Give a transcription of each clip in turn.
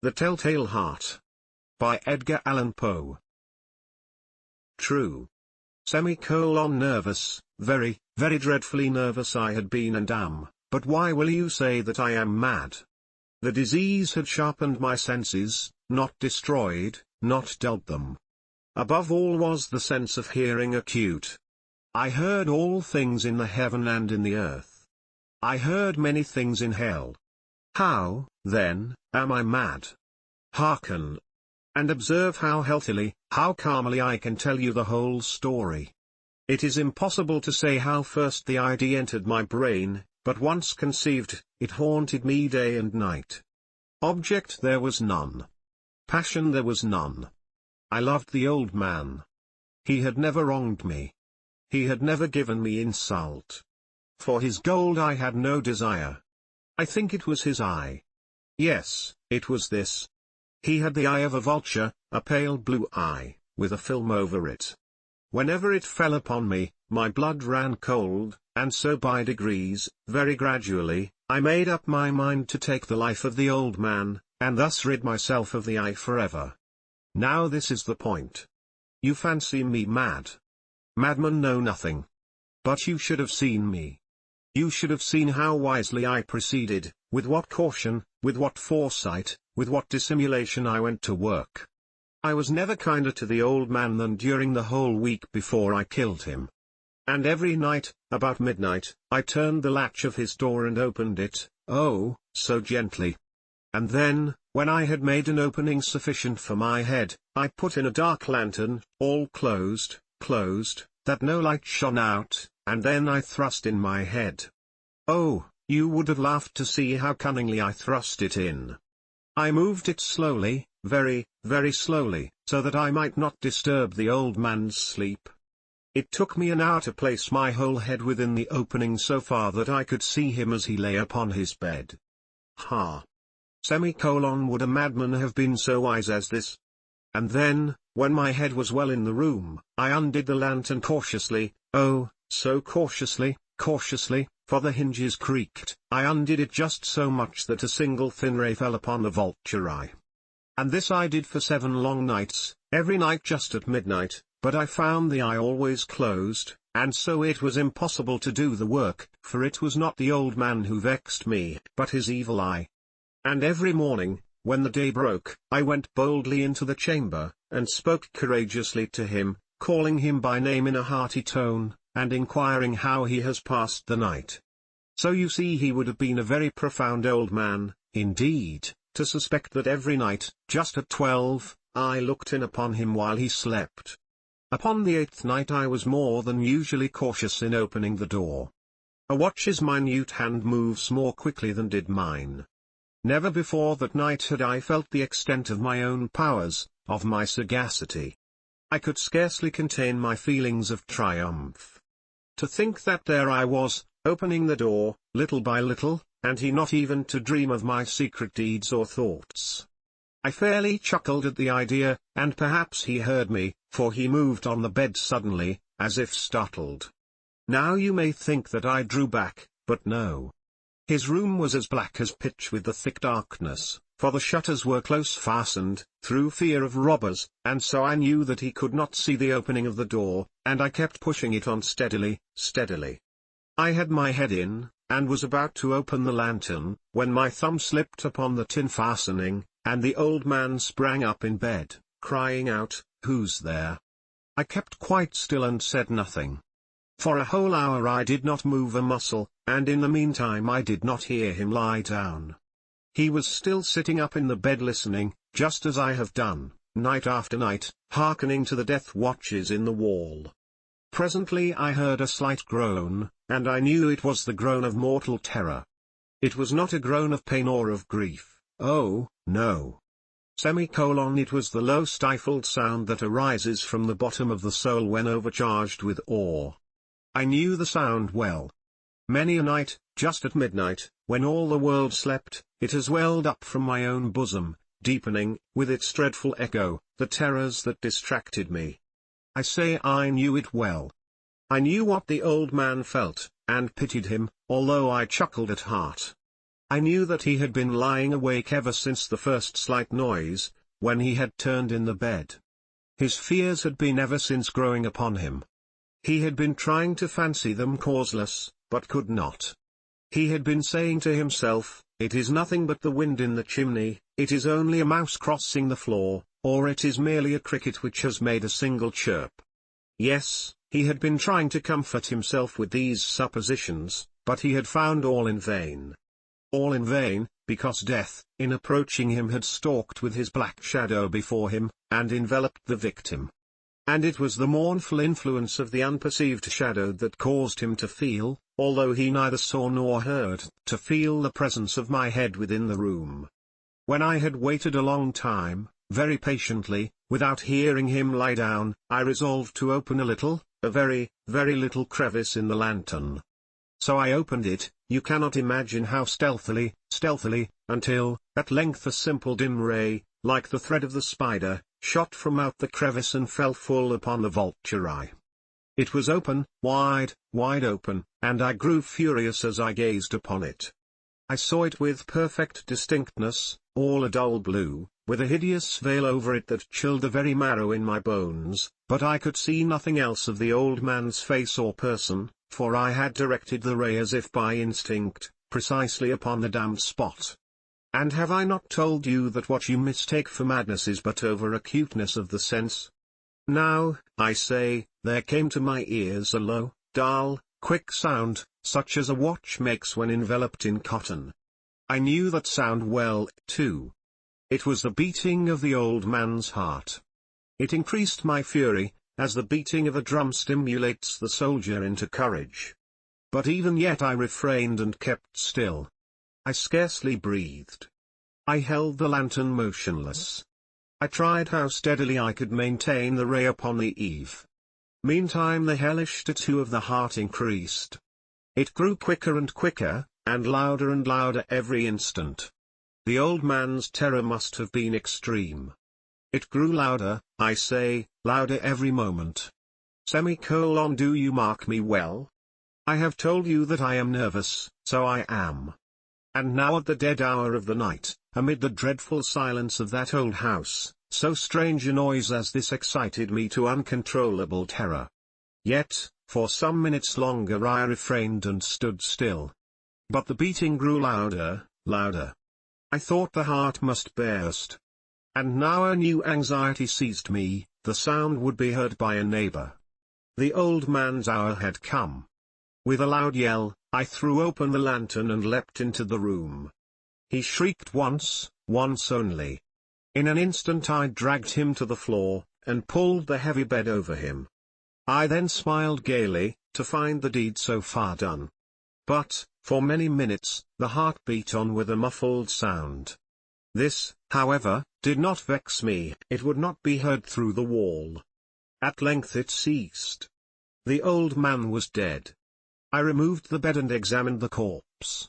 The Telltale Heart. By Edgar Allan Poe. True. Nervous, very, very dreadfully nervous I had been and am, but why will you say that I am mad? The disease had sharpened my senses, not destroyed, not dulled them. Above all was the sense of hearing acute. I heard all things in the heaven and in the earth. I heard many things in hell. How, then, am I mad? Hearken. And observe how healthily, how calmly I can tell you the whole story. It is impossible to say how first the idea entered my brain, but once conceived, it haunted me day and night. Object there was none. Passion there was none. I loved the old man. He had never wronged me. He had never given me insult. For his gold I had no desire. I think it was his eye. Yes, it was this. He had the eye of a vulture, a pale blue eye, with a film over it. Whenever it fell upon me, my blood ran cold, and so by degrees, very gradually, I made up my mind to take the life of the old man, and thus rid myself of the eye forever. Now this is the point. You fancy me mad. Madmen know nothing. But you should have seen me. You should have seen how wisely I proceeded, with what caution, with what foresight, with what dissimulation I went to work. I was never kinder to the old man than during the whole week before I killed him. And every night, about midnight, I turned the latch of his door and opened it, oh, so gently. And then, when I had made an opening sufficient for my head, I put in a dark lantern, all closed, that no light shone out, and then I thrust in my head. Oh, you would have laughed to see how cunningly I thrust it in. I moved it slowly, very, very slowly, so that I might not disturb the old man's sleep. It took me an hour to place my whole head within the opening so far that I could see him as he lay upon his bed. Ha! Would a madman have been so wise as this? And then, when my head was well in the room, I undid the lantern cautiously, oh, so cautiously, for the hinges creaked. I undid it just so much that a single thin ray fell upon the vulture eye. And this I did for 7 long nights, every night just at midnight, but I found the eye always closed, and so it was impossible to do the work, for it was not the old man who vexed me, but his evil eye. And every morning, when the day broke, I went boldly into the chamber, and spoke courageously to him, calling him by name in a hearty tone, and inquiring how he has passed the night. So you see he would have been a very profound old man, indeed, to suspect that every night, just at 12, I looked in upon him while he slept. Upon the 8th night I was more than usually cautious in opening the door. A watch's minute hand moves more quickly than did mine. Never before that night had I felt the extent of my own powers, of my sagacity. I could scarcely contain my feelings of triumph. To think that there I was, opening the door, little by little, and he not even to dream of my secret deeds or thoughts. I fairly chuckled at the idea, and perhaps he heard me, for he moved on the bed suddenly, as if startled. Now you may think that I drew back, but no. His room was as black as pitch with the thick darkness, for the shutters were close fastened, through fear of robbers, and so I knew that he could not see the opening of the door, and I kept pushing it on steadily. I had my head in, and was about to open the lantern, when my thumb slipped upon the tin fastening, and the old man sprang up in bed, crying out, "Who's there?" I kept quite still and said nothing. For a whole hour I did not move a muscle, and in the meantime I did not hear him lie down. He was still sitting up in the bed listening, just as I have done, night after night, hearkening to the death watches in the wall. Presently I heard a slight groan, and I knew it was the groan of mortal terror. It was not a groan of pain or of grief, oh, no. It was the low stifled sound that arises from the bottom of the soul when overcharged with awe. I knew the sound well. Many a night, just at midnight, when all the world slept, it has welled up from my own bosom, deepening, with its dreadful echo, the terrors that distracted me. I say I knew it well. I knew what the old man felt, and pitied him, although I chuckled at heart. I knew that he had been lying awake ever since the first slight noise, when he had turned in the bed. His fears had been ever since growing upon him. He had been trying to fancy them causeless, but could not. He had been saying to himself, "It is nothing but the wind in the chimney, it is only a mouse crossing the floor, or it is merely a cricket which has made a single chirp." Yes, he had been trying to comfort himself with these suppositions, but he had found all in vain. All in vain, because death, in approaching him, had stalked with his black shadow before him, and enveloped the victim. And it was the mournful influence of the unperceived shadow that caused him to feel, although he neither saw nor heard, to feel the presence of my head within the room. When I had waited a long time, very patiently, without hearing him lie down, I resolved to open a very, very little crevice in the lantern. So I opened it, you cannot imagine how stealthily, until, at length a simple dim ray, like the thread of the spider, shot from out the crevice and fell full upon the vulture eye. It was open, wide open, and I grew furious as I gazed upon it. I saw it with perfect distinctness, all a dull blue, with a hideous veil over it that chilled the very marrow in my bones, but I could see nothing else of the old man's face or person, for I had directed the ray as if by instinct, precisely upon the damned spot. And have I not told you that what you mistake for madness is but over-acuteness of the sense? Now, I say, there came to my ears a low, dull, quick sound, such as a watch makes when enveloped in cotton. I knew that sound well, too. It was the beating of the old man's heart. It increased my fury, as the beating of a drum stimulates the soldier into courage. But even yet I refrained and kept still. I scarcely breathed. I held the lantern motionless. I tried how steadily I could maintain the ray upon the eve. Meantime the hellish tattoo of the heart increased. It grew quicker and quicker, and louder every instant. The old man's terror must have been extreme. It grew louder, I say, louder every moment. Do you mark me well? I have told you that I am nervous, so I am. And now at the dead hour of the night, amid the dreadful silence of that old house, so strange a noise as this excited me to uncontrollable terror. Yet, for some minutes longer I refrained and stood still. But the beating grew louder. I thought the heart must burst. And now a new anxiety seized me, the sound would be heard by a neighbor. The old man's hour had come. With a loud yell, I threw open the lantern and leapt into the room. He shrieked once only. In an instant I dragged him to the floor, and pulled the heavy bed over him. I then smiled gaily, to find the deed so far done. But, for many minutes, the heart beat on with a muffled sound. This, however, did not vex me, it would not be heard through the wall. At length it ceased. The old man was dead. I removed the bed and examined the corpse.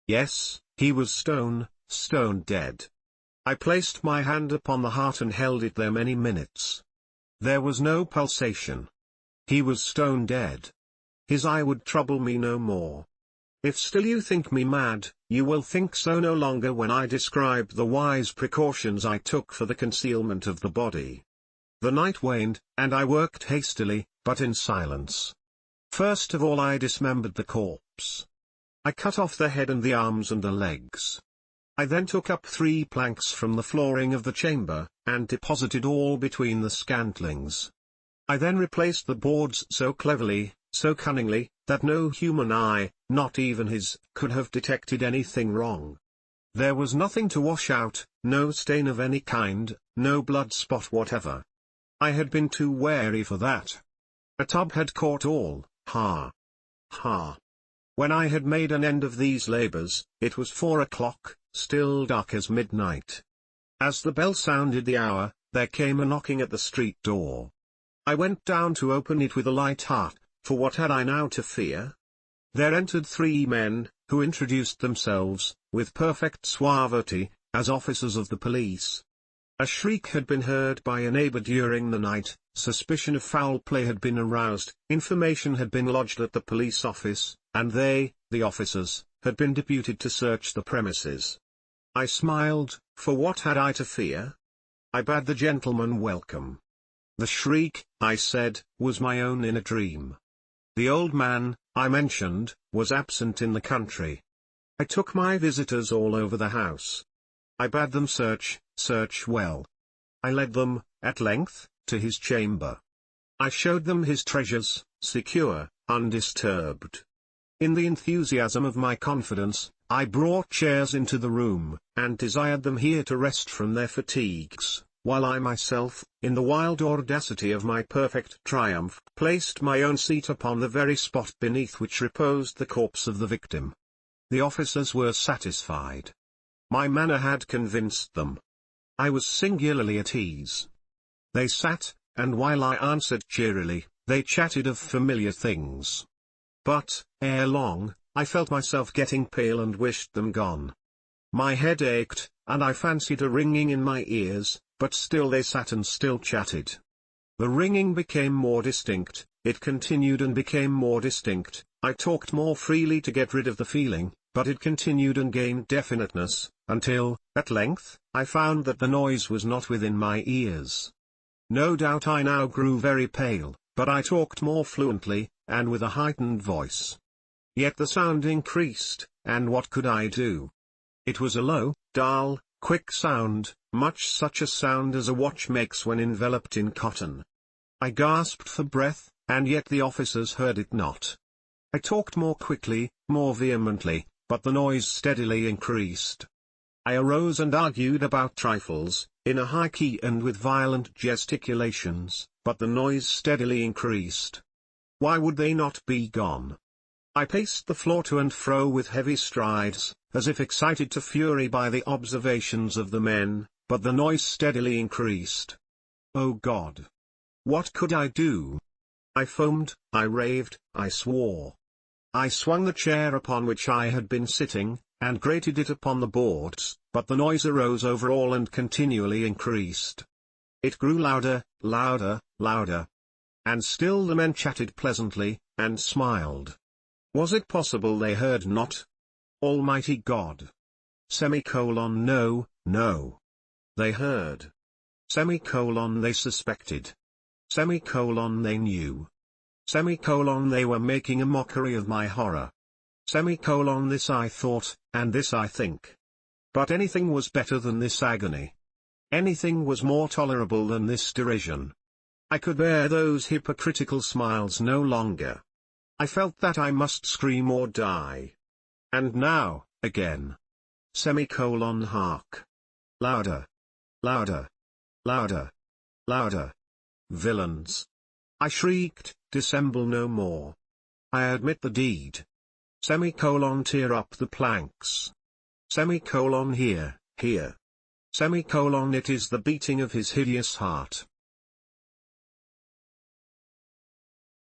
Yes, he was stone dead. I placed my hand upon the heart and held it there many minutes. There was no pulsation. He was stone dead. His eye would trouble me no more. If still you think me mad, you will think so no longer when I describe the wise precautions I took for the concealment of the body. The night waned, and I worked hastily, but in silence. First of all I dismembered the corpse. I cut off the head and the arms and the legs. I then took up 3 planks from the flooring of the chamber, and deposited all between the scantlings. I then replaced the boards so cleverly, so cunningly, that no human eye, not even his, could have detected anything wrong. There was nothing to wash out, no stain of any kind, no blood spot whatever. I had been too wary for that. A tub had caught all, ha! When I had made an end of these labors, it was 4 o'clock, still dark as midnight. As the bell sounded the hour, there came a knocking at the street door. I went down to open it with a light heart, for what had I now to fear? There entered 3 men, who introduced themselves, with perfect suavity, as officers of the police. A shriek had been heard by a neighbor during the night, suspicion of foul play had been aroused, information had been lodged at the police office, and they, the officers, had been deputed to search the premises. I smiled, for what had I to fear? I bade the gentleman welcome. The shriek, I said, was my own in a dream. The old man, I mentioned, was absent in the country. I took my visitors all over the house. I bade them search well. I led them, at length, to his chamber. I showed them his treasures, secure, undisturbed. In the enthusiasm of my confidence, I brought chairs into the room, and desired them here to rest from their fatigues, while I myself, in the wild audacity of my perfect triumph, placed my own seat upon the very spot beneath which reposed the corpse of the victim. The officers were satisfied. My manner had convinced them. I was singularly at ease. They sat, and while I answered cheerily, they chatted of familiar things. But, ere long, I felt myself getting pale and wished them gone. My head ached, and I fancied a ringing in my ears, but still they sat and still chatted. The ringing became more distinct, it continued and became more distinct. I talked more freely to get rid of the feeling, but it continued and gained definiteness, until, at length, I found that the noise was not within my ears. No doubt I now grew very pale, but I talked more fluently, and with a heightened voice. Yet the sound increased, and what could I do? It was a low, dull, quick sound, much such a sound as a watch makes when enveloped in cotton. I gasped for breath, and yet the officers heard it not. I talked more quickly, more vehemently, but the noise steadily increased. I arose and argued about trifles, in a high key and with violent gesticulations, but the noise steadily increased. Why would they not be gone? I paced the floor to and fro with heavy strides, as if excited to fury by the observations of the men, but the noise steadily increased. Oh God! What could I do? I foamed, I raved, I swore. I swung the chair upon which I had been sitting, and grated it upon the boards, but the noise arose over all and continually increased. It grew louder, louder, louder. And still the men chatted pleasantly, and smiled. Was it possible they heard not? Almighty God! No, no. They heard. They suspected. They knew. They were making a mockery of my horror. This I thought, and this I think. But anything was better than this agony. Anything was more tolerable than this derision. I could bear those hypocritical smiles no longer. I felt that I must scream or die. And now, again. Hark. Louder. Louder. Louder. Louder. Villains! I shrieked, dissemble no more. I admit the deed. Tear up the planks. Here, here. It is the beating of his hideous heart.